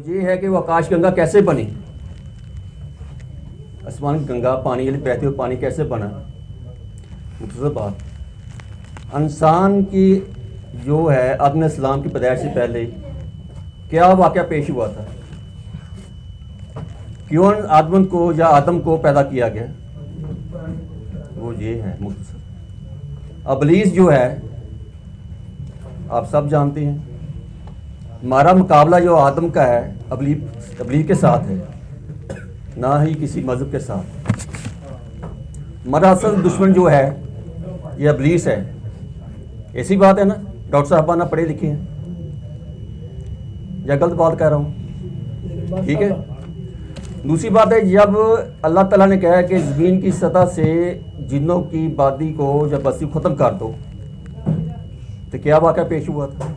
ये है कि वो आकाश गंगा कैसे बनी, आसमान की गंगा पानी के लिए बहते हुए पानी कैसे बना। मुख्तसर बात, इंसान की जो है आदम इस्लाम की पैदाइश से पहले क्या वाक़या पेश हुआ था, क्यों आदम को या आदम को पैदा किया गया, वो ये है मुख्तसर। अबलीस जो है आप सब जानते हैं, हमारा मुकाबला जो आदम का है अबलीस के साथ है, ना ही किसी मज़हब के साथ। हमारा असल दुश्मन जो है ये अबलीस है। ऐसी बात है ना, डॉक्टर साहबाना पढ़े लिखे हैं या गलत बात कह रहा हूँ? ठीक है। दूसरी बात है, जब अल्लाह ताला ने कहा कि ज़मीन की सतह से जिन्नों की आबादी को जब बस्ती ख़त्म कर दो, तो क्या वाक़या पेश हुआ था?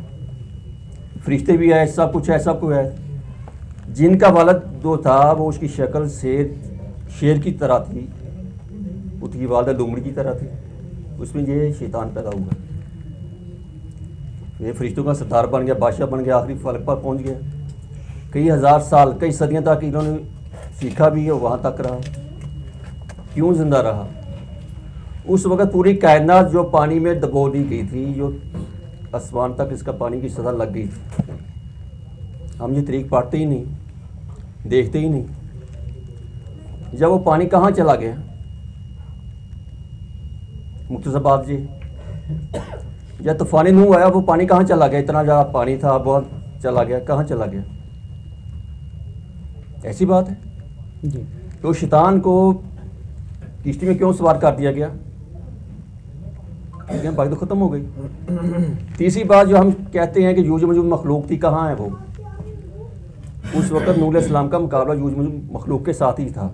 फरिश्ते भी है, सब कुछ है, सब कुछ है। जिनका वालद जो था वो उसकी शक्ल शेर की तरह थी, उसकी वालदा लोमड़ी की तरह थी, उसमें ये शैतान पैदा हुआ। ये फरिश्तों का सरदार बन गया, बादशाह बन गया, आखिरी फलक पर पहुंच गया। कई हज़ार साल, कई सदियों तक इन्होंने सीखा भी है, वहाँ तक रहा। क्यों जिंदा रहा? उस वक़्त पूरी कायनात जो पानी में दबो दी गई थी, जो आसमान तक इसका पानी की सतह लग गई थी। हम ये तरीक पढ़ते ही नहीं, देखते ही नहीं। जब वो पानी कहाँ चला गया? मुख्तसर बात जी, जब तूफानी नूह आया वो पानी कहाँ चला गया? इतना ज़्यादा पानी था, बहुत चला गया, कहाँ चला गया? ऐसी बात है जी। तो शैतान को किश्ती में क्यों सवार कर दिया गया? बात तो ख़त्म हो गई। तीसरी बात जो हम कहते हैं कि यूज मौजूद मखलूक थी, कहाँ है वो? उस वक़्त नूह अलैहिस्सलाम का मुकाबला यूज मौजूद मखलूक के साथ ही था।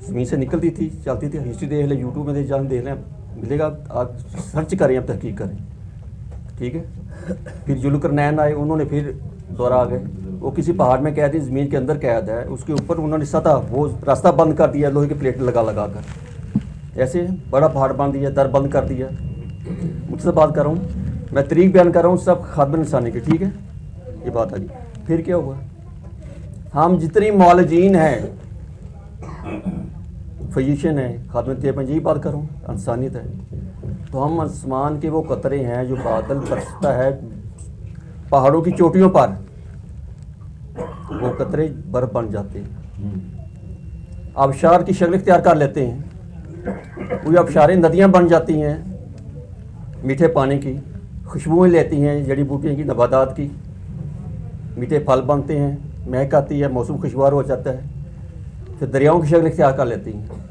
ज़मीन से निकलती थी, चलती थी। हिस्ट्री देख लें, यूट्यूब में देख लें, मिलेगा। आप सर्च करें, आप तहकीक करें, ठीक है। फिर जुल्करनैन आए, उन्होंने फिर दोबारा आ गए। वो किसी पहाड़ में कैद है, ज़मीन के अंदर कैद है, उसके ऊपर उन्होंने सतह वो रास्ता बंद कर दिया, लोहे की प्लेट लगा कर। ऐसे बड़ा पहाड़ बांध दिया, दर बंद कर दिया। मुझसे बात कर रहा हूँ, मैं तरीक बयान कर रहा हूँ, सब खादम इंसानी के, ठीक है। ये बात आ गई। फिर क्या हुआ? हम जितनी मौलजीन हैं, फिजिशियन है, खादम तैयब, यही बात कर रहा हूँ, इंसानियत है। तो हम आसमान के वो कतरे हैं जो बादल बरसता है पहाड़ों की चोटियों पर, वो कतरे बर्फ बन जाते हैं, आबशार की शक्ल इख्तियार कर लेते हैं। वो आबशारें नदियाँ बन जाती हैं, मीठे पानी की, खुशबुएँ लेती हैं, जड़ी बूटियों की, नबातात की, मीठे फल बनते हैं, महक आती है, मौसम खुशगवार हो जाता है। फिर दरियाओं की शक्ल इख्तियार कर लेती हैं।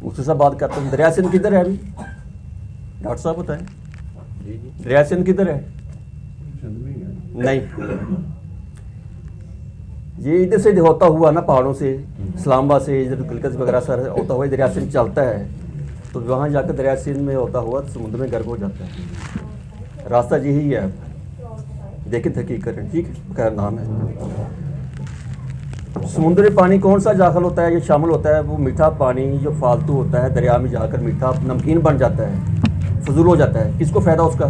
उससे सब बात करते हैं। दरिया सिंध किधर है अभी? डॉक्टर साहब बताएं, दरिया सिंध किधर है? नहीं, ये इधर से होता हुआ ना, पहाड़ों से, इस्लामाबाद से, इधर कलकत्ता वगैरह से होता हुआ दरिया सिंध चलता है, तो वहाँ जाकर दरिया सिंध में होता हुआ समुद्र में गर्क हो जाता है। रास्ता यही है, देखें, तहकीक करें, ठीक है। खैर नाम है। समुद्री पानी कौन सा दाखिल होता है, ये शामिल होता है वो मीठा पानी जो फालतू होता है, दरिया में जाकर मीठा नमकीन बन जाता है, फजूल हो जाता है। किसको फ़ायदा उसका?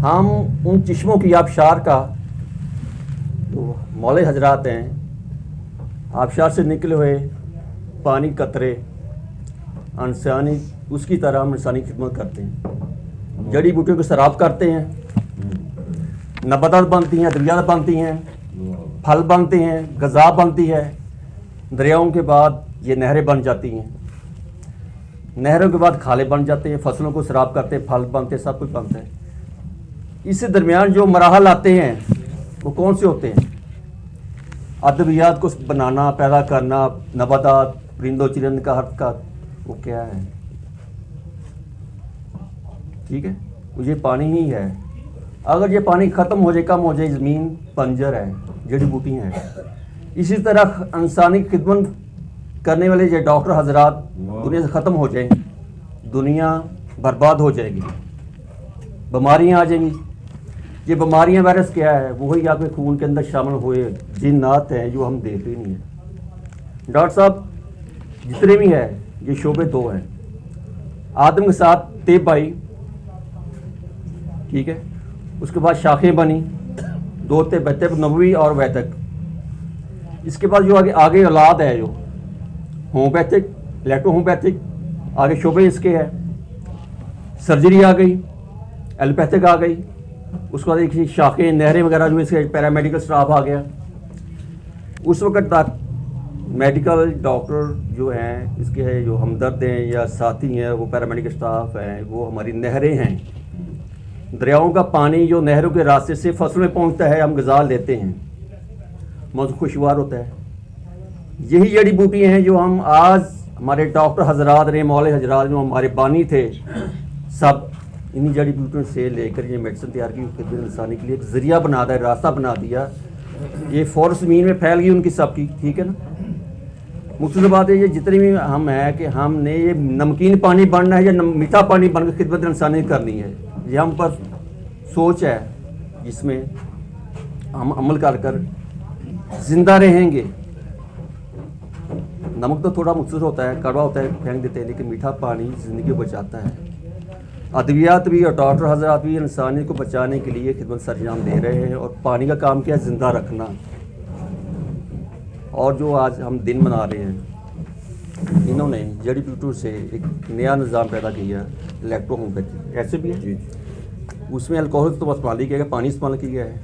हम उन चश्मों की, आबशार का, तो मौले हजरात हैं, आबशार से निकले हुए पानी कतरे, इंसानी उसकी तरह हम इंसानी खिदमत करते हैं। जड़ी बूटियों को सराब करते हैं, नबातात बनती हैं, दरियात बनती हैं, फल बनते हैं, गज़ा बनती है। दरियाओं के बाद ये नहरें बन जाती हैं, नहरों के बाद खाले बन जाते हैं, फसलों को सराब करते हैं, फल बनते हैं, सब कुछ बनता है। इससे दरमियान जो मराहल आते हैं वो कौन से होते हैं? अदवियात को बनाना, पैदा करना, नबातात, परिंदो चिरंद का हर्फ का, वो क्या है? ठीक है, वो ये पानी ही है। अगर ये पानी ख़त्म हो जाए, कम हो जाए, ज़मीन बंजर है, जड़ी बूटियाँ हैं। इसी तरह इंसानी खिदमत करने वाले ये डॉक्टर हजरात दुनिया से ख़त्म हो जाएंगे, दुनिया बर्बाद हो जाएगी, बीमारियाँ आ जाएंगी। ये बीमारियाँ वायरस क्या है? वही आपके खून के अंदर शामिल हुए जिन्नात हैं जो हम देखते ही नहीं हैं। डॉक्टर साहब जितने भी हैं, ये शोबे दो हैं। आदम के साथ तेब आई, ठीक है, उसके बाद शाखें बनी, 2 थे बच्चे नबवी और वैदिक। इसके बाद जो आगे औलाद है जो होम्योपैथिक, इलेक्ट्रो होम्योपैथिक, आगे शोबे इसके है, सर्जरी आ गई, एलोपैथिक आ गई, उसके बाद एक शाखें नहरें वगैरह जो इसके पैरामेडिकल स्टाफ आ गया। उस वक्त तक मेडिकल डॉक्टर जो हैं इसके है जो हमदर्द हैं या साथी हैं, वो पैरामेडिकल स्टाफ हैं, वो हमारी नहरें हैं, दरियाओं का पानी जो नहरों के रास्ते से फसलों में पहुंचता है, हम गज़ा लेते हैं, मौसम खुशगवार होता है। यही जड़ी बूटियाँ हैं जो हम आज हमारे डॉक्टर हजरात ने, मौले हजरात जो हमारे बानी थे, सब इन्हीं जड़ी बूटियों से लेकर ये मेडिसिन तैयार की, खिदमत इंसानी के लिए एक ज़रिया बना दिया, रास्ता बना दिया। ये फौर ज़मीन में फैल गई उनकी सबकी, ठीक है ना। मुख्तलिफ बात है ये जितनी भी हम हैं कि हमने ये नमकीन पानी बनना है या मीठा पानी बनकर खिदमत इंसानी करनी है, ये हम पर सोच है जिसमें हम अमल कर कर जिंदा रहेंगे। नमक तो थोड़ा मुख्तलिफ होता है, कड़वा होता है, फेंक देते हैं, लेकिन मीठा पानी ज़िंदगी को बचाता है। अद्वियात भी और डॉक्टर हजरात भी इंसानियत को बचाने के लिए खिदमत सरंजाम दे रहे हैं, और पानी का काम क्या है, ज़िंदा रखना। और जो आज हम दिन मना रहे हैं, इन्होंने जड़ी बूटियों से एक नया निज़ाम पैदा किया, इलेक्ट्रो होम्योपैथी ऐसे भी है, उसमें अल्कोहल तो इस्तेमाल किया गया, पानी इस्तेमाल किया गया है।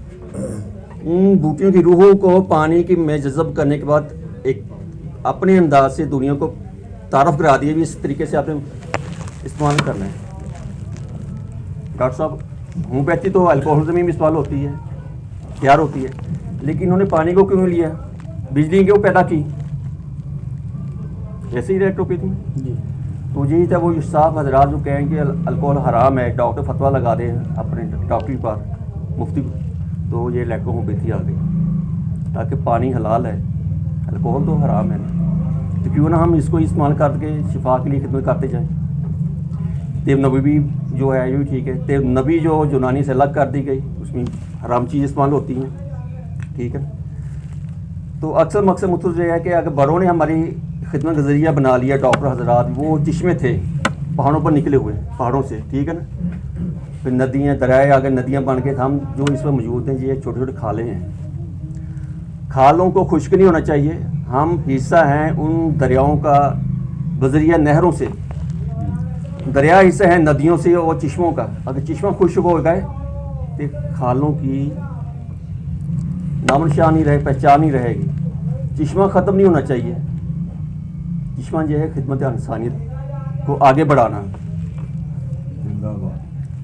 उन बूटियों की रूहों को पानी की में जज़ब करने के बाद एक अपने अंदाज से दुनिया को तारफ़ करा दिए भी इस तरीके से आपने इस्तेमाल करना है। डॉक्टर साहब, होम्योपैथी तो अल्कोहल में भी इस्तेमाल होती है, तैयार होती है, लेकिन इन्होंने पानी को क्यों लिया, बिजली क्यों पैदा की, ऐसे ही इलेक्ट्रोपैथी में। तो यही था वो साहब हजरात जो कहें कि अल्कोहल हराम है, डॉक्टर फतवा लगा दें अपने डॉक्टरी पर, मुफ्ती, तो ये इलेक्ट्रो होम्योपैथी आ गई, ताकि पानी हलाल है, अल्कोहल तो हराम है ना, तो क्यों ना हम इसको इस्तेमाल करके शिफा के लिए खिदमत करते जाएँ। तेब नबी भी जो है ये भी ठीक है, तेब नबी जो यूनानी से अलग कर दी गई, उसमें हराम चीज़ इस्तेमाल होती हैं, ठीक है। तो अक्सर मकसद मुख्तलिफ ये है कि अगर बड़ों ने हमारी खिदमत का ज़रिया बना लिया, डॉक्टर हजरात वो चश्मे थे पहाड़ों पर निकले हुए, पहाड़ों से, ठीक है ना, फिर नदियाँ दरियाए आगे नदियाँ बन के, हम जो इसमें मौजूद हैं ये छोटे छोटे खाले हैं, खालों को खुश्क नहीं होना चाहिए, हम हिस्सा हैं उन दरियाओं का बजरिया नहरों से, दरिया हिस्सा है नदियों से और चश्मों का। अगर चश्मा खुश्क हो गए तो खालों की नामनिशान नहीं रहे, पहचान नहीं रहेगी। चश्मा ख़त्म नहीं होना चाहिए, चश्मा जो है खिदमत इंसानियत को आगे बढ़ाना,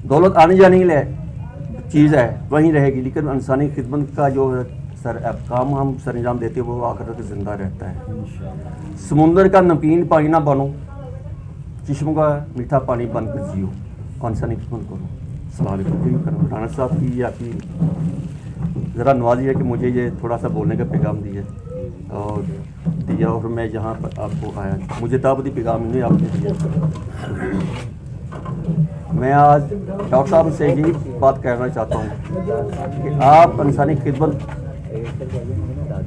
दौलत आने जाने के लिए चीज़ है वहीं रहेगी, लेकिन इंसानी खिदमत का जो काम हम सरंजाम देते हैं वो आखिर तक ज़िंदा रहता है। समुंदर का नमकीन पानी ना बनो, चश्मों का मीठा पानी बनकर जियो, कौन सा नहीं करो। सलाम करो राना साहब की आपकी ज़रा नवाजी है कि मुझे ये थोड़ा सा बोलने का पैगाम दिया और मैं यहाँ पर आपको आया, मुझे दावती पैगाम नहीं आपने दिया। मैं आज डॉक्टर साहब से यही बात कहना चाहता हूँ कि आप इंसानी खिदमत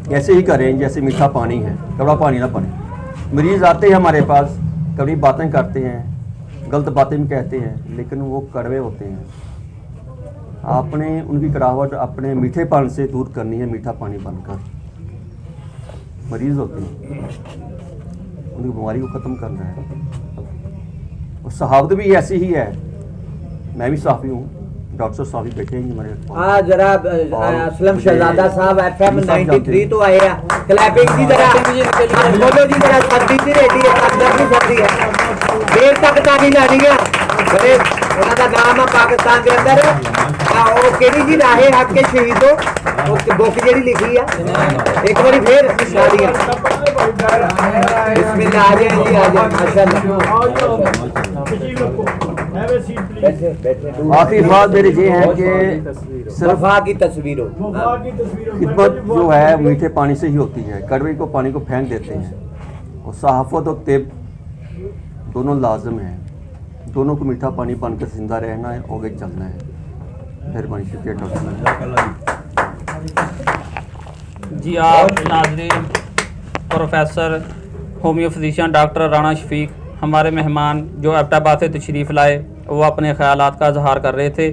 कैसे ही करें जैसे मीठा पानी है, कड़वा पानी ना बने। मरीज़ आते हैं हमारे पास, कभी बातें करते हैं, गलत बातें भी कहते हैं, लेकिन वो कड़वे होते हैं। आपने उनकी कड़ाहट अपने मीठेपन से दूर करनी है, मीठा पानी बनकर। मरीज़ होते हैं, उनकी बीमारी को ख़त्म करना है। और सहावत भी ऐसी ही है, मैं भी साफ़ी हूँ, डॉक्टर साहब भी बैठे हैं हमारे। हाँ जरा असलम शहजादा साहब FM 93 तो आए हैं, क्लैपिंग की तरह बोलो जी, जरा सर्दी सी रहती है, अंदर भी सर्दी है, देर तक तानी जानी है। बड़े उन्हों का नाम है पाकिस्तान के अंदर, वो केड़ी जी राहे हक के शहीदों, बुक जी लिखी है, एक बार फिर शादी बिस्मिल्लाह, आ जाए जी, आ जाए माशाल्लाह। आखिरी बात मेरी ये है कि सिर्फ की तस्वीरों खिदमत जो है मीठे पानी से ही होती है, कड़वे को पानी को फेंक देते हैं। और सहाफ़त और तिब दोनों लाजम हैं, दोनों को मीठा पानी बनकर जिंदा रहना है, आगे चलना है। मेहरबानी, शुक्रिया डॉक्टर जी। आप नाज़रीन, professor homeo physician doctor Rana Shafiq हमारे मेहमान जो एबटाबाद से तशरीफ़ लाए, वो अपने ख़यालात का इजहार कर रहे थे।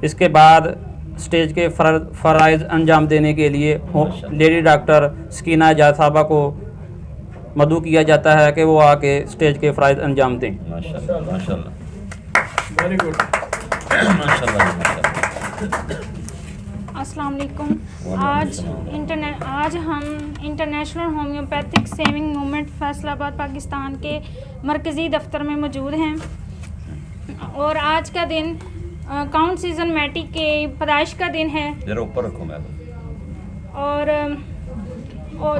इसके बाद स्टेज के फ़राइज़ अंजाम देने के लिए लेडी डॉक्टर सकीना एजाज साहबा को मदऊ किया जाता है कि वो आके स्टेज के फ़राइज़ अंजाम दें। माशाल्लाह माशाल्लाह वेरी गुड माशाल्लाह। अस्सलाम वालेकुम। आज हम international homeopathic saving movement Faisalabad Pakistan के मरकज़ी दफ्तर में मौजूद हैं और आज का दिन काउंट सीजन मैटी के पैदाइश का दिन है। जरा ऊपर रखो मैं और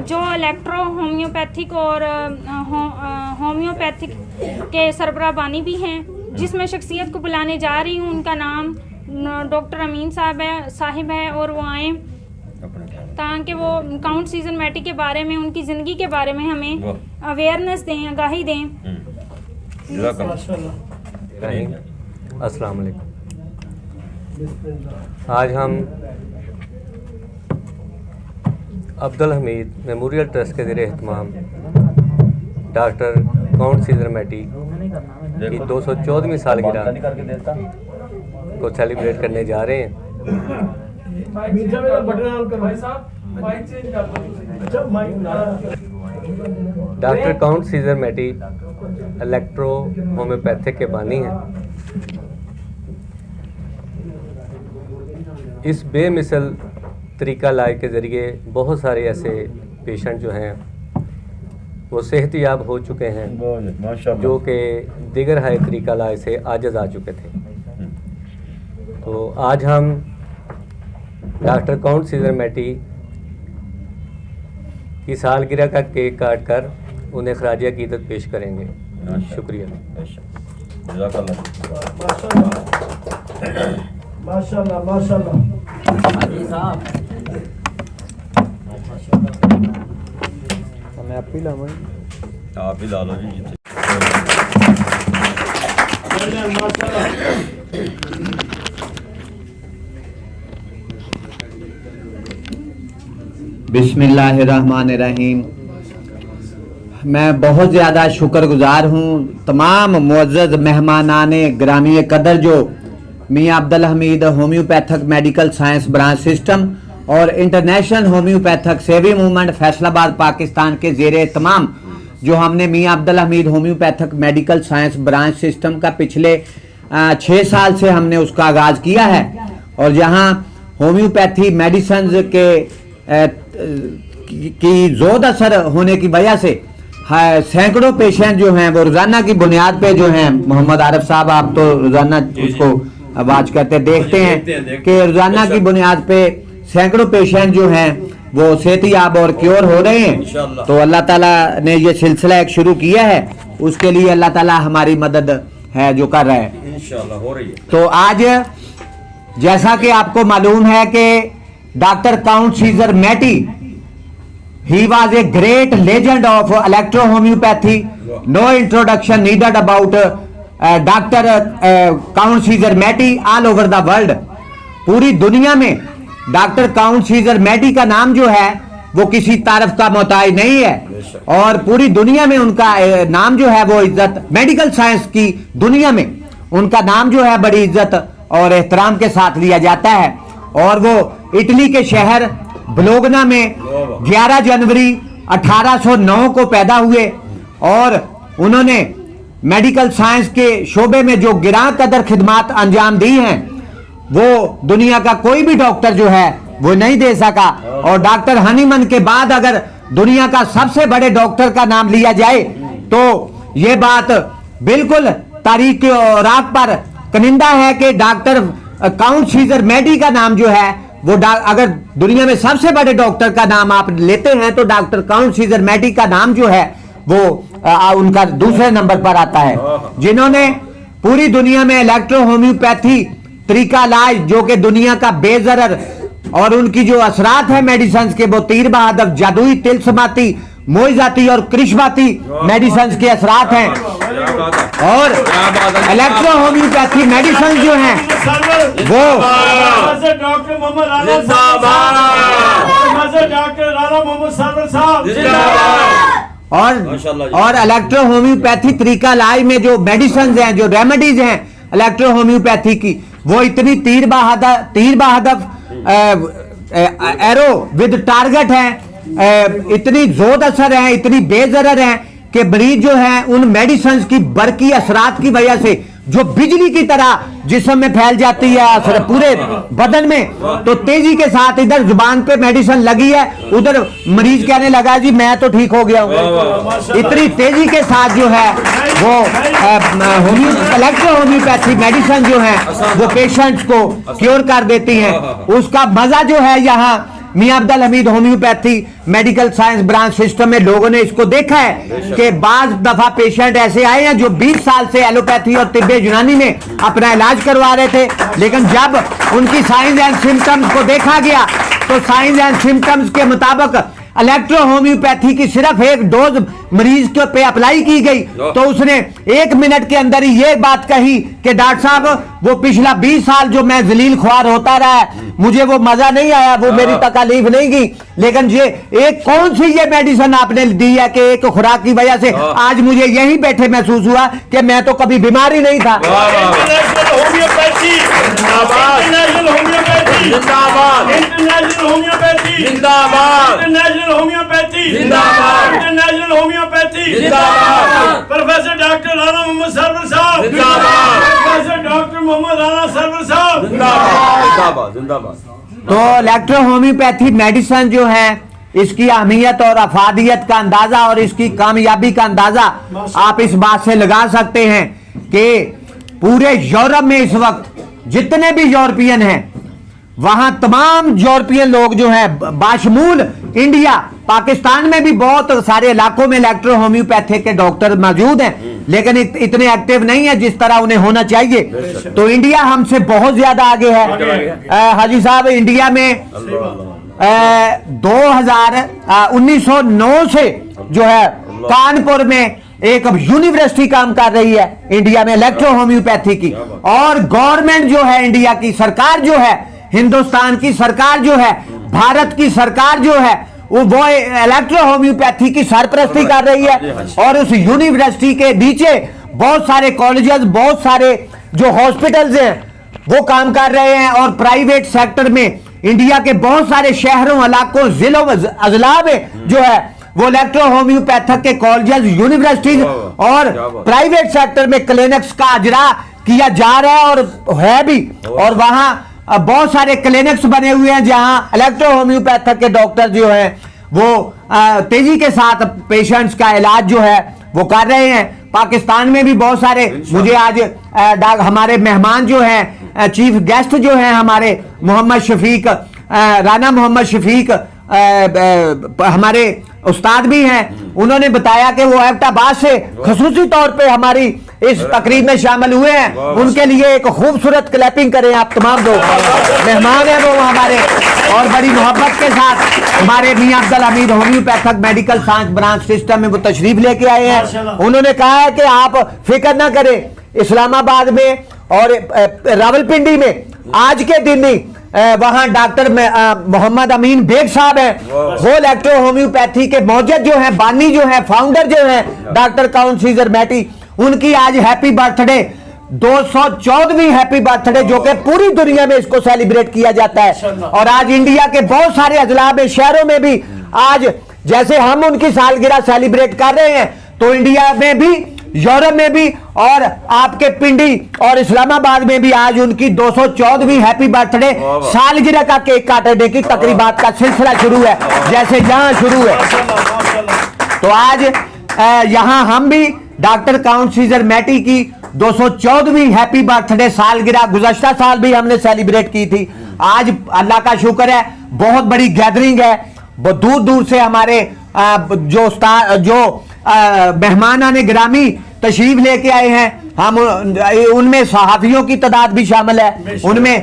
जो इलेक्ट्रो होम्योपैथिक और होम्योपैथिक के सरबराह बानी भी हैं, जिसमें शख्सियत को बुलाने जा रही हूँ। उनका नाम डॉक्टर अमीन साहिब है और वो आएँ ताकि वो काउंट सीजन मैटी के बारे में, उनकी ज़िंदगी के बारे में हमें अवेयरनेस दें, आगाही दें। अस्सलाम वालेकुम। आज हम अब्दुल हमीद मेमोरियल ट्रस्ट के ज़रिए एहतमाम डॉक्टर काउंट सीजर मैटी की 214वीं सालगिरह को सेलिब्रेट करने जा रहे हैं। Doctor Count Cesare Mattei electro homeopathic के बानी हैं। इस बेमिसल तरीका इलाज के ज़रिए बहुत सारे ऐसे पेशेंट जो हैं वो सेहतयाब हो चुके हैं जो कि दिगर हाई तरीका इलाज से आजिज़ आ चुके थे। तो आज हम डॉक्टर काउंट सीजर मैटी की सालगिरह का केक काट कर उन्हें खराज अकीदत पेश करेंगे। शुक्रिया। माशाल्लाह माशाल्लाह। हाजी साहब मैं आप ही लाऊं। आप ही ला लो जी। बिस्मिल्लाहिर्रहमानिर्रहीम। मैं बहुत ज़्यादा शुक्रगुजार हूँ तमाम मुअज़्ज़ज़ मेहमानाने ग्रामी कदर जो Mian Abdul Hameed homeopathic medical science branch system और international homeopathic saving movement Faisalabad Pakistan के ज़ेरे तमाम जो हमने Mian Abdul Hameed homeopathic medical science branch system का पिछले 6 साल से हमने उसका आगाज़ किया है और जहाँ होम्योपैथी मेडिसिन के की ज़ोर असर होने की वजह से सैकड़ों पेशेंट जो हैं वो रोज़ाना की बुनियाद पे जो हैं, मोहम्मद आरिफ साहब आप तो रोज़ाना उसको आवाज़ करते देखते हैं कि रोज़ाना की बुनियाद पे सैकड़ों पेशेंट जो हैं वो सेहतयाब और क्योर हो रहे हैं। तो अल्लाह ताला ने ये सिलसिला एक शुरू किया है, उसके लिए अल्लाह ताला हमारी मदद है जो कर रहा है, इंशाल्लाह हो रही है। तो आज जैसा कि आपको मालूम है कि doctor Count Cesare Mattei he was a great legend of electro homeopathy. No introduction needed about Dr. Count Caesar Matty all over the world. पूरी दुनिया में डॉक्टर काउंट सीजर मैटी का नाम जो है वो किसी तारीफ का मोहताज नहीं है और पूरी दुनिया में उनका नाम जो है वो इज्जत, मेडिकल साइंस की दुनिया में उनका नाम जो है बड़ी इज्जत और एहतराम के साथ लिया जाता है। और वो इटली के शहर ब्लोगना में 11 जनवरी 1809 को पैदा हुए और उन्होंने मेडिकल साइंस के शोबे में जो गिरां कदर खिदमात अंजाम दी हैं वो दुनिया का कोई भी डॉक्टर जो है वो नहीं दे सका। और डॉक्टर हनीमन के बाद अगर दुनिया का सबसे बड़े डॉक्टर का नाम लिया जाए तो ये बात बिल्कुल तारीख के रात पर कनिंदा है कि डॉक्टर काउंट सीजर मैटी का नाम जो है वो अगर दुनिया में सबसे बड़े डॉक्टर का नाम आप लेते हैं तो डॉक्टर काउंट सीजर मैटी का नाम जो है वो उनका दूसरे नंबर पर आता है, जिन्होंने पूरी दुनिया में इलेक्ट्रो होम्योपैथी तरीका इलाज जो कि दुनिया का बेजरर और उनकी जो असरात है मेडिसिन के वो तीर बहादुर जादुई तिलस्माती मोइजाती और कृष्माती मेडिसिन के असरात हैं। और इलेक्ट्रो होम्योपैथी मेडिसिन जो हैं वो डॉक्टर मोहम्मद राना साहब और इलेक्ट्रो होम्योपैथी तरीका इलाज में जो मेडिसिन हैं, जो रेमेडीज हैं इलेक्ट्रो होम्योपैथी की, वो इतनी तीर बहादुर एरो विद टारगेट है, इतनी जोर असर है, इतनी बेजरर है कि मरीज जो है उन मेडिसिन की बरकी असरात की वजह से जो बिजली की तरह जिस्म में फैल जाती है असर पूरे बदन में, तो तेजी के साथ इधर जुबान पे मेडिसिन लगी है, उधर मरीज कहने लगा जी मैं तो ठीक हो गया हूं। इतनी तेजी के साथ जो है वो इलेक्ट्रो होम्योपैथी मेडिसिन जो है वो पेशेंट्स को क्योर कर देती हैं। उसका मजा जो है यहाँ Mian Abdul Hameed homeopathy medical science branch system में लोगों ने इसको देखा है कि बाज दफा पेशेंट ऐसे आए हैं जो 20 साल से एलोपैथी और तिब्बे यूनानी में अपना इलाज करवा रहे थे, लेकिन जब उनकी साइंस एंड सिम्टम्स को देखा गया तो साइंस एंड सिम्टम्स के मुताबिक इलेक्ट्रो होम्योपैथी की सिर्फ एक डोज मरीज के पे अप्लाई की गई तो उसने 1 मिनट के अंदर ही ये बात कही कि डॉक्टर साहब वो पिछला 20 साल जो मैं जलील ख्वार होता रहा है मुझे वो मजा नहीं आया, वो मेरी तकलीफ नहीं की, लेकिन ये एक कौन सी ये मेडिसिन आपने दी है कि एक खुराक की वजह से आज मुझे यहीं बैठे महसूस हुआ कि मैं तो कभी बीमार ही नहीं था। इंटरनेशनल होम्योपैथी जिंदाबाद, इंटरनेशनल होम्योपैथी जिंदाबाद, इंटरनेशनल होम्योपैथी जिंदाबाद, इंटरनेशनल होम्योपैथी जिंदाबाद, इंटरनेशनल होम्योपैथी जिंदाबाद, प्रोफेसर डॉक्टर राणा मोहम्मद सरवर साहब जिंदाबाद, प्रोफेसर डॉक्टर मोहम्मद राणा सरवर साहब जिंदाबाद जिंदाबाद। तो इलेक्ट्रो होम्योपैथी मेडिसिन जो है इसकी अहमियत और अफादियत का अंदाजा और इसकी कामयाबी का अंदाजा आप इस बात से लगा सकते हैं कि पूरे यूरोप में इस वक्त जितने भी यूरोपियन हैं वहां तमाम यूरोपियन लोग जो है बाशमूल इंडिया पाकिस्तान में भी बहुत सारे इलाकों में इलेक्ट्रो होम्योपैथी के डॉक्टर मौजूद हैं, लेकिन इतने एक्टिव नहीं है जिस तरह उन्हें होना चाहिए। तो इंडिया हमसे बहुत ज्यादा आगे है। हाजी साहब इंडिया में 1909 से जो है कानपुर में एक यूनिवर्सिटी काम कर रही है इंडिया में इलेक्ट्रो होम्योपैथी की, और गवर्नमेंट जो है इंडिया की सरकार जो है हिंदुस्तान की सरकार जो है भारत की सरकार जो है वो इलेक्ट्रो होम्योपैथी की सरपरस्ती कर रही है, और उस यूनिवर्सिटी के नीचे बहुत सारे कॉलेजेस बहुत सारे जो हॉस्पिटल्स हैं वो काम कर रहे हैं, और प्राइवेट सेक्टर में इंडिया के बहुत सारे शहरों इलाकों जिलों अजला में जो है वो इलेक्ट्रो होम्योपैथिक के कॉलेजेस यूनिवर्सिटीज और प्राइवेट सेक्टर में क्लिनिक्स का अजरा किया जा रहा है और है भी, और वहां बहुत सारे क्लिनिक्स बने हुए हैं जहां इलेक्ट्रो होम्योपैथिक के डॉक्टर जो हैं वो तेजी के साथ पेशेंट्स का इलाज जो है वो कर रहे हैं। पाकिस्तान में भी बहुत सारे, मुझे आज हमारे मेहमान जो हैं चीफ गेस्ट जो हैं हमारे मोहम्मद शफीक राना मोहम्मद शफीक हमारे उस्ताद भी हैं, उन्होंने बताया कि वो एबटाबाद से खसूसी तौर पे हमारी इस तकरीब में शामिल हुए हैं। उनके लिए एक खूबसूरत क्लैपिंग करें आप तमाम लोग। मेहमान हैं वो हमारे, और बड़ी मोहब्बत के साथ हमारे Mian Abdul Hameed homeopathic medical science branch system में वो तशरीफ लेके आए हैं। उन्होंने कहा है कि आप फिक्र ना करें, इस्लामाबाद में और रावलपिंडी में आज के दिन ही वहां डॉक्टर मोहम्मद अमीन बेग साहब हैं, वो इलेक्ट्रो होम्योपैथी के मौजूद जो हैं बानी जो हैं फाउंडर जो हैं डॉक्टर काउंसिलर मैटी, उनकी आज हैप्पी बर्थडे 214वीं हैप्पी बर्थडे जो कि पूरी दुनिया में इसको सेलिब्रेट किया जाता है। और आज इंडिया के बहुत सारे अजला में शहरों में भी आज जैसे हम उनकी सालगिरह सेलिब्रेट कर रहे हैं तो इंडिया में भी यूरोप में भी और आपके पिंडी और इस्लामाबाद में भी आज उनकी 214वीं हैप्पी बर्थडे सालगिरह का केक काटने की तकरीबात का सिलसिला शुरू है जैसे यहाँ शुरू है। तो आज यहाँ हम भी डॉक्टर काउंसिलर मैटी की 214वीं हैप्पी बर्थडे सालगिरह गुज़श्ता साल भी हमने सेलिब्रेट की थी। आज अल्लाह का शुक्र है बहुत बड़ी गैदरिंग है, दूर दूर से हमारे जो मेहमान ने गिरामी तशरीफ लेके आए हैं, हम उनमें सहाफियों की तादाद भी शामिल है, उनमें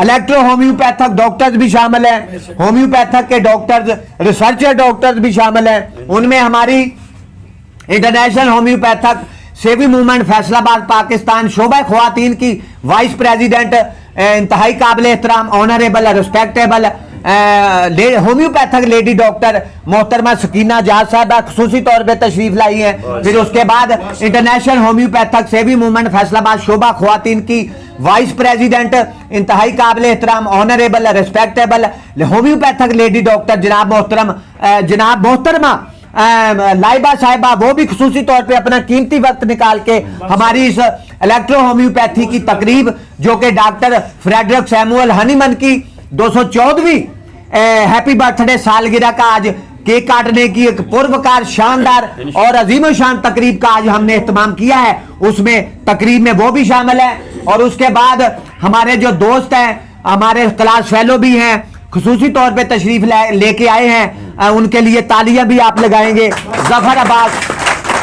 इलेक्ट्रो होम्योपैथिक डॉक्टर्स भी शामिल हैं, होम्योपैथिक के डॉक्टर्स रिसर्चर डॉक्टर्स भी शामिल हैं, उनमें हमारी international homeopathic saving movement Faisalabad Pakistan शोबा ख्वातीन की वाइस प्रेसिडेंट इंतहाई काबिल एहतराम honourable respectable homeopathic lady doctor मोहतरमा सकीना जाद साहबा खुसूसी तौर पे तशरीफ लाई हैं। फिर उसके बाद international homeopathic saving movement Faisalabad शोबा ख्वातीन की वाइस प्रेसिडेंट इंतहाई काबिल एहतराम honourable respectable homeopathic lady doctor जनाब मोहतरमा लाइबा साहिबा, वो भी खुसूसी तौर पे अपना कीमती वक्त निकाल के हमारी इस इलेक्ट्रो होम्योपैथी की तकरीब जो कि डॉक्टर फ्रेडरिक सैमुअल हनीमन की 214वीं हैप्पी बर्थडे सालगिरह का आज केक काटने की एक पूर्वकार शानदार और अजीम शान तकरीब का आज हमने एहतमाम किया है। उसमें तकरीब में वो भी शामिल है और उसके बाद हमारे जो दोस्त हैं, हमारे क्लास फेलो भी हैं, खुसूसी तौर पे तशरीफ लेके आए हैं, उनके लिए तालियां भी आप लगाएंगे। जफर अब्बास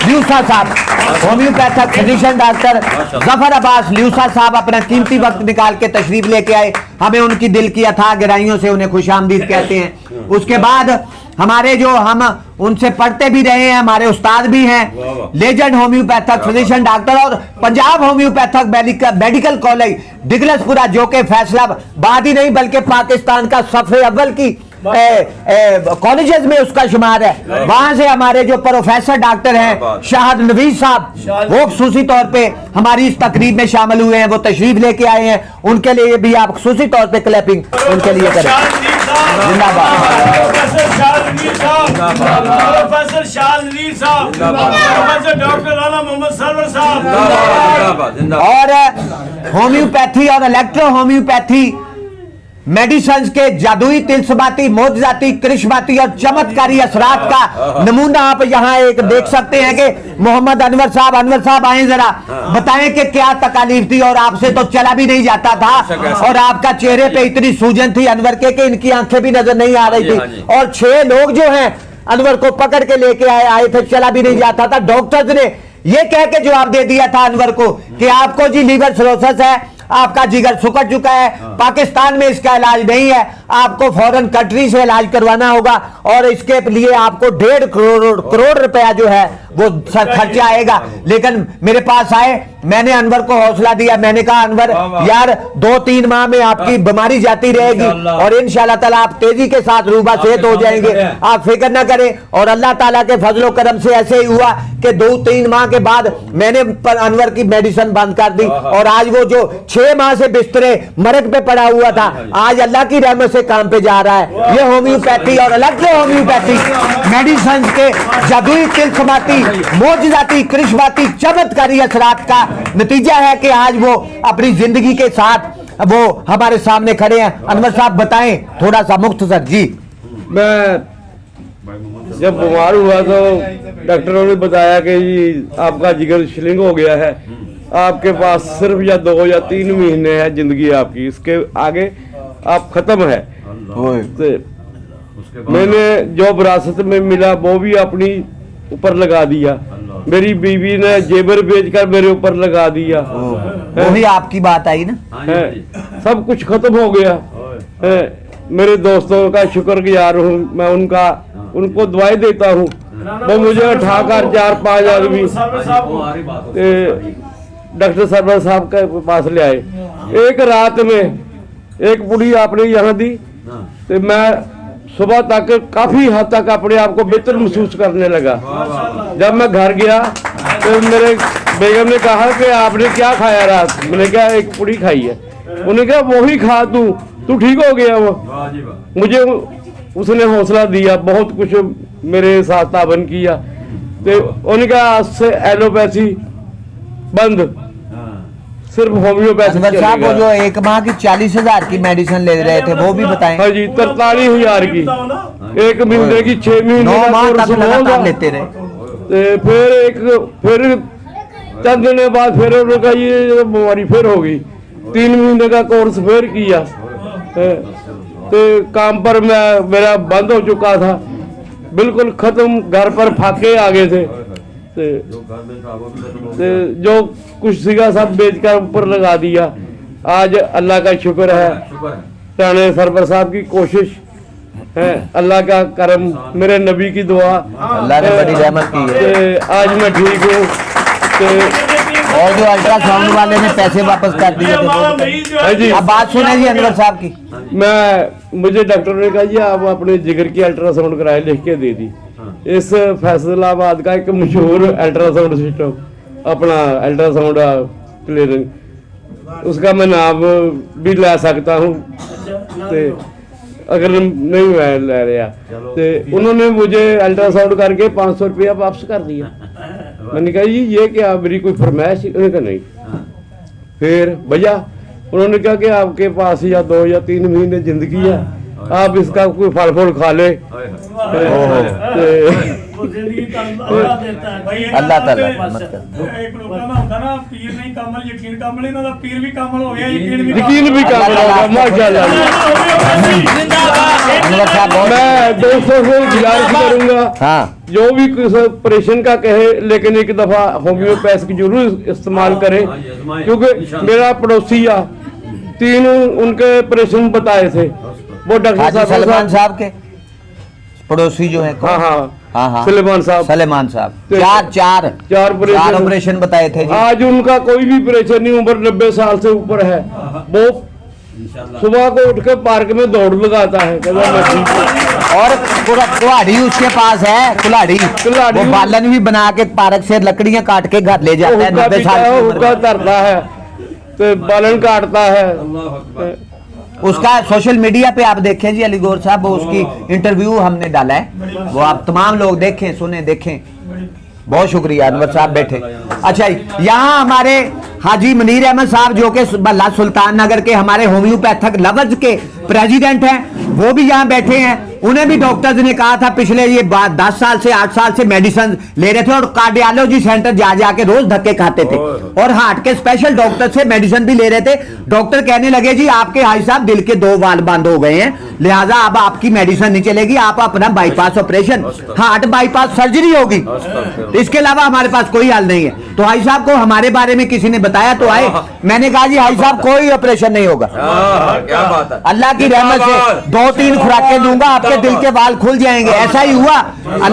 ल्यूसा साहब, homeopathic physician doctor Zafar Abbas ल्यूसा साहब अपना कीमती वक्त निकाल के तशरीफ लेके आए। हमें उनकी दिल की अथाह गहराइयों से उन्हें खुशामदीद कहते हैं। उसके बाद हमारे जो हम उनसे पढ़ते भी रहे हैं, हमारे उस्ताद भी हैं, लेजेंड होम्योपैथिक फिजिशियन डॉक्टर और पंजाब होम्योपैथिक मेडिकल कॉलेज डिगलसपुरा जो कि फैसलाबाद ही नहीं बल्कि पाकिस्तान का सफ़े अव्वल की कॉलेजेस में उसका शुमार है। वहां से हमारे जो प्रोफेसर डॉक्टर हैं शाहद नवीज साहब, वो खुसूसी तौर पे हमारी इस तकरीब में शामिल हुए हैं, वो तशरीफ लेके आए हैं। उनके लिए भी आप खुसूसी तौर पे क्लैपिंग उनके लिए करें। जिंदाबाद। प्रोफेसर शाहनवीर साहब, प्रोफेसर डॉक्टर राना मोहम्मद सरवर साहब। और होम्योपैथी और इलेक्ट्रो होम्योपैथी मेडिसिन के जादुई तिलस्माती मोजजाती करिश्माती और चमत्कारी असरात का नमूना आप यहाँ एक देख सकते हैं कि मोहम्मद अनवर साहब आए, जरा बताएं कि क्या तकालीफ थी और आपसे तो चला भी नहीं जाता था और आपका चेहरे पे इतनी सूजन थी अनवर के कि इनकी आंखें भी नजर नहीं आ रही थी और 6 लोग जो हैं अनवर को पकड़ के लेके आए थे, चला भी नहीं जाता था। डॉक्टर्स ने ये कह के जवाब दे दिया था अनवर को कि आपको जी लीवर सिरोसिस है, आपका जिगर सुकड़ चुका है, पाकिस्तान में इसका इलाज नहीं है, आपको फॉरेन कंट्री से इलाज करवाना होगा और इसके लिए आपको 1.5 करोड़ रुपया जो है वो खर्चा आएगा। लेकिन मेरे पास आए, मैंने अनवर को हौसला दिया, मैंने कहा अनवर यार 2-3 माह में आपकी बीमारी जाती रहेगी और इंशाल्लाह ताला आप तेजी के साथ रूबा सेहत हो जाएंगे, आप फिक्र ना करें। और अल्लाह ताला के फजलो करम से ऐसे ही हुआ कि 2-3 माह के बाद मैंने अनवर की मेडिसिन बंद कर दी और आज वो जो 6 माह से बिस्तरे मरग पे पड़ा हुआ था आज अल्लाह की रहमत से काम पे जा रहा है। ये होम्योपैथी और इलेक्ट्रो होम्योपैथी मेडिसिन के जादुई तिलस्माती मोजजाती करिश्माती चमत्कारी असरात का नतीजा है कि आज वो अपनी जिंदगी के साथ वो हमारे सामने खड़े हैं। अनवर साहब बताएं थोड़ा सा मुख्तसर। जी, मैं जब बीमार हुआ तो डॉक्टरों ने बताया कि जी आपका जिगर शिलिंग हो गया है, आपके पास सिर्फ या 2 या 3 महीने है जिंदगी आपकी, इसके आगे आप खत्म है। तो मैंने जो विरासत में मिला वो भी अपनी ऊपर लगा दिया, मेरी बीवी ने जेबर बेचकर मेरे ऊपर लगा दिया, वो भी आपकी बात आई ना है, सब कुछ खत्म हो गया है। मेरे दोस्तों का शुक्रगुजार हूँ मैं, उनको दवाई देता हूँ, वो मुझे उठाकर 4-5 आदमी डॉक्टर सरवर साहब के पास ले आए। एक रात में एक पुड़ी आपने यहाँ दी तो मैं सुबह तक काफी हद तक अपने आप को बेहतर महसूस करने लगा। जब मैं घर गया तो मेरे बेगम ने कहा कि आपने क्या खाया रात, मैंने कहा एक पुड़ी खाई है, उन्होंने कहा वही खा तू ठीक हो गया। वो मुझे उसने हौसला दिया, बहुत कुछ मेरे साथ ताबन किया। तो उन्होंने कहा आज से एलोपैथी बंद, सिर्फ होम्योपैथी। साहब वो जो 1 माह की 40,000 की मेडिसिन ले रहे थे वो भी बताएं। हाँ जी, 43,000 की 1 महीने की 6 महीने 9 माह तक लगातार लेते रहे। फिर चंद दिनों बाद फिर उनका ये बीमारी फिर हो गई, 3 महीने का कोर्स फिर किया तो काम पर मेरा बंद हो चुका था, बिल्कुल खत्म, घर पर फाके आ गए थे। जो कुछ सीगा सब बेचकर ऊपर लगा दिया। आज अल्लाह का शुक्र है, राणे सरवर साहब की कोशिश है, अल्लाह का करम, मेरे नबी की दुआ, अल्लाह ने बड़ी रहमत की है। आज मैं ठीक हूँ। और जो अल्ट्रासाउंड वाले ने पैसे वापस कर दिए थे हमारा वो मरीज जो हाँ है जी। अब बात सुने जी अनवर साहब की। मुझे डॉक्टर ने कहा जी आप अपने जिगर की अल्ट्रासाउंड कराए, लिख के दे दी। इस फैसलाबाद का एक मशहूर अल्ट्रासाउंड सिस्टम अपना अल्ट्रासाउंड क्लियरिंग, उसका मैं नाम भी ला सकता हूँ अगर नहीं मैं ले रहा। तो उन्होंने मुझे अल्ट्रासाउंड करके 500 रुपया वापस कर दिया। मैंने कहा जी ये क्या मेरी कोई फरमाइश? उन्होंने कहा नहीं। फिर भैया उन्होंने कहा कि आपके पास या 2 या 3 महीने जिंदगी है, आप इसका कोई फल फूल खा ले। वो जिंदगी का अल्लाह देता है भाई। अल्लाह ताला रहमत करे। एक लोगों का होता ना पीर नहीं कामल यकीन कामल, इन्हों दा पीर भी कामल हो गया, यकीन भी काम होगा। माशाल्लाह अनवर साहब बहुत मैं दोस्तों से गुजारिश करूंगा हाँ जो भी किसी ऑपरेशन का कहे, लेकिन एक दफा होम्योपैथ की जरूर इस्तेमाल करें, क्योंकि मेरा पड़ोसी 3 उनके ऑपरेशन बताए थे वो डॉक्टर हाजी साहब सलमान साहब के पड़ोसी जो है हाँ हाँ हाँ हाँ सलेमान साहब सलेमान साहब तो चार चार ऑपरेशन बताए थे जी। आज उनका कोई भी ऑपरेशन नहीं, उम्र 90 साल से ऊपर है। वो सुबह को उठ के पार्क में दौड़ लगाता है, कहता मैं ठीक हूं। और कुल्हाड़ी उसके पास है, कुल्हाड़ी कुल्हाड़ी। वो बालन भी बना के पार्क से लकड़ियां काट के घर ले जाता है। 90 साल की उम्र हुक्का में। धरता है तो बालन काटता है। उसका सोशल मीडिया पे आप देखें जी अलीगौर साहब, वो उसकी इंटरव्यू हमने डाला है, वो आप तमाम लोग देखें सुने देखें। बहुत शुक्रिया अनवर साहब बैठे। अच्छा यहाँ हमारे हाजी मुनीर अहमद साहब जो कि बल्ला सुल्तान नगर के हमारे होम्योपैथिक लवर्स के प्रेसिडेंट हैं, वो भी यहाँ बैठे हैं। उन्हें भी डॉक्टर्स ने कहा था पिछले ये 10 साल से 8 साल से मेडिसिन ले रहे थे और कार्डियोलॉजी सेंटर जा जाके रोज धक्के खाते थे और हार्ट के स्पेशल डॉक्टर से मेडिसिन भी ले रहे थे। डॉक्टर कहने लगे जी आपके हाई साहब दिल के 2 वाल्व बंद हो गए हैं, लिहाजा अब आपकी मेडिसिन नहीं चलेगी, आप अपना bypass operation heart bypass surgery होगी, इसके अलावा हमारे पास कोई हल नहीं है। तो हाई साहब को हमारे बारे में किसी ने बताया तो आए, मैंने कहा जी हाई साहब कोई ऑपरेशन नहीं होगा, क्या बात है। अल्लाह की रहमत से 2-3 खुराकें दूंगा आपके दिल के वाल खुल जाएंगे। ऐसा ही हुआ,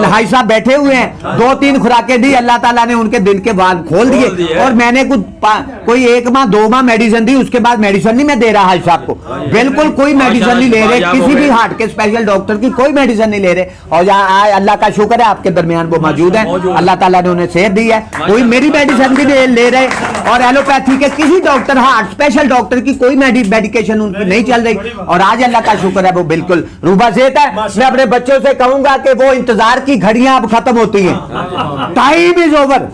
हाई साहब बैठे हुए हैं, 2-3 खुराकें दी, अल्लाह ताला ने उनके दिल के वाल खोल दिए। और मैंने कोई 1 माह 2 माह मेडिसिन दी, उसके बाद मेडिसिन नहीं मैं दे रहा हाई साहब को, बिल्कुल कोई मेडिसिन नहीं ले रहे, किसी भी हार्ट के स्पेशल डॉक्टर की कोई मेडिसिन नहीं ले रहे। और जहाँ अल्लाह का शुक्र है आपके दरमियान वो मौजूद है, अल्लाह ताला ने उन्हें सेहत दी है, कोई मेरी मेडिसिन भी ले रहे। और एलोपैथी के किसी डॉक्टर हार्ट स्पेशल डॉक्टर की कोई मेडिकेशन उनकी नहीं चल रही। और आज अल्लाह का शुक्र है वो बिल्कुल रूबा सेहत है। मैं अपने बच्चों से कहूंगा कि वो इंतजार की घड़ियां अब खत्म होती हैं, टाइम इज ओवर,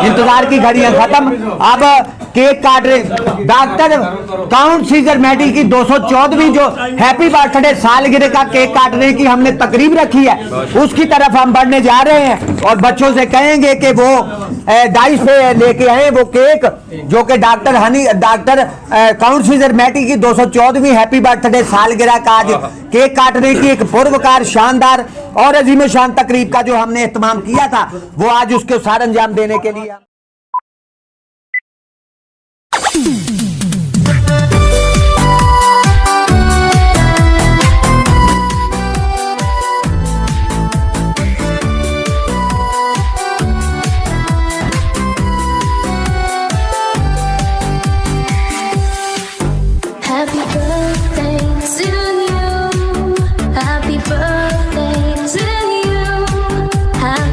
इंतजार की घड़ियां खत्म। अब केक काट रहे डॉक्टर काउंट सीजर मेडिकल की 214वीं जो हैप्पी बर्थडे सालगिरह का केक काटने की हमने तकरीब रखी है, उसकी तरफ हम बढ़ने जा रहे हैं। और बच्चों से कहेंगे कि वो डाइस से लेके आए वो केक जो कि डॉक्टर काउंट सीजर मेडिकल की 214वीं हैप्पी बर्थडे सालगिरह का आज केक काटने की एक पूर्वकार शानदार और अजीम शान तकरीब का जो हमने एहतमाम किया था, वो आज उसके सार अंजाम देने के लिए